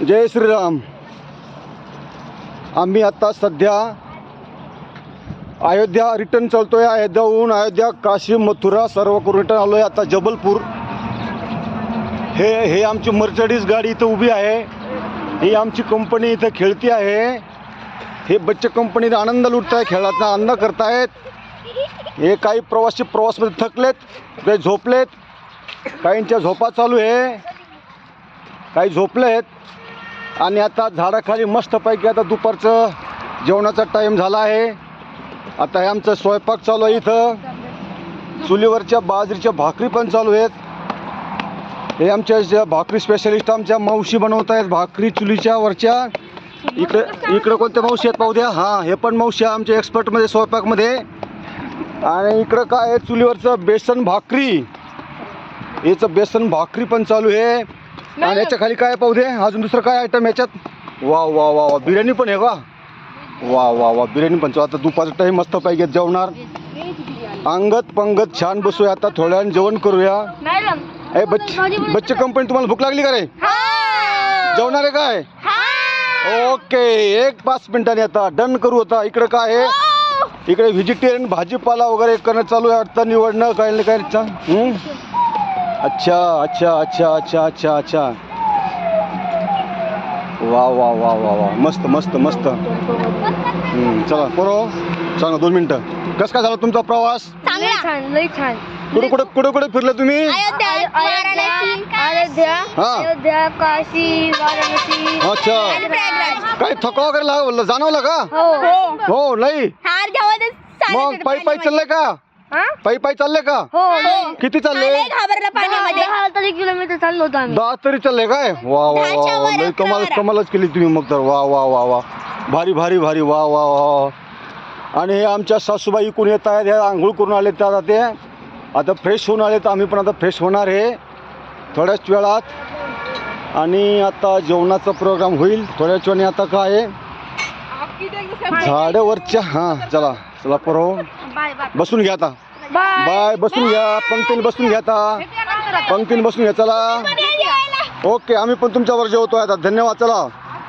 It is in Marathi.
जय श्रीराम. आम्ही आता सध्या अयोध्या रिटर्न चालतोय. अयोध्याहून अयोध्या, काशी, मथुरा सर्व करून रिटर्न आलोय. आता जबलपूर. हे आमची मर्सिडीज गाडी इथं उभी आहे. ही आमची कंपनी इथं खेळती आहे. हे बच्चे कंपनीत आनंद लुटताय, खेळाचा आनंद करतायत. हे काही प्रवासी प्रवासमध्ये थकलेत, काही झोपलेत, काहींच्या झोपा चालू आहे, काही झोपलेत. आणि आता झाडाखाली मस्तपैकी आता दुपारचं जेवणाचा टाईम झाला आहे. आता हे आमचं स्वयंपाक चालू आहे. इथं चुलीवरच्या बाजरीच्या भाकरी पण चालू आहेत. हे आमच्या भाकरी स्पेशलिस्ट आमच्या मावशी बनवत आहेत भाकरी चुलीच्या वरच्या. इकडं कोणत्या मावशी आहेत पाहू द्या. हां, हे पण मावशी आमच्या एक्सपर्टमध्ये स्वयंपाकमध्ये. आणि इकडं काय आहे, चुलीवरचं बेसन भाकरी. याचं बेसन भाकरी पण चालू आहे. आणि याच्या खाली काय पाहू दे, अजून दुसरं काय आयटम याच्यात. वा वा वा वा, बिर्याणी पण आहे का. वा वा वा, बिर्याणी पण. आता दुपारचं टाईम मस्त पाहिजे जेवणार. अंगत पंगत छान बसूया. आता थोड्या वेळाने जेवण करूया. ए बच्चे कंपनी, तुम्हाला भूक लागली का रे. जेवणार आहे काय. ओके, 1-5 मिनिटांनी आता डन करू. आता इकडे काय आहे, इकडे व्हेजिटेरियन भाजीपाला वगैरे करणं चालू आहे. आता निवडणं काय नाही काय. अच्छा अच्छा अच्छा अच्छा अच्छा अच्छा. वा वा वा वा वा, मस्त मस्त मस्त. चला पोरो, सांगा 2 मिनिटं. कसं काय झाला तुमचा प्रवास. लई छान. कुठे फिरले तुम्ही. अयोध्या, काशी, वाराणसी. अच्छा, काही थकवा वगैरे जाणवलं का. हो नाही. मग पायी चाललंय का. पायी चालले का. किती चालले. 10 किलोमीटर चाललो होतो आम्ही. 10 तरी चालले काय. वा वा वा, लई कमालच केली तुम्ही मग तर. वा वा वा वा, भारी भारी भारी. वा वा वा. आणि हे आमच्या सासूबाई कोण येत आहेत. ह्या आंघोळ करून आले तर आता ते आता फ्रेश होऊन आले. तर आम्ही पण आता फ्रेश होणार आहे थोड्याच वेळात. आणि आता जेवणाचा प्रोग्राम होईल थोड्याच वेळाने. आता काय झाडावरच्या. हां चला चला पोरो, बसून घ्या आता. बाय, बसून घ्या. पंक्तीने बसून घ्या आता. पंक्तीने बसून घ्या. चला ओके, आम्ही पण तुमच्यावर जेवतोय आता. धन्यवाद. चला.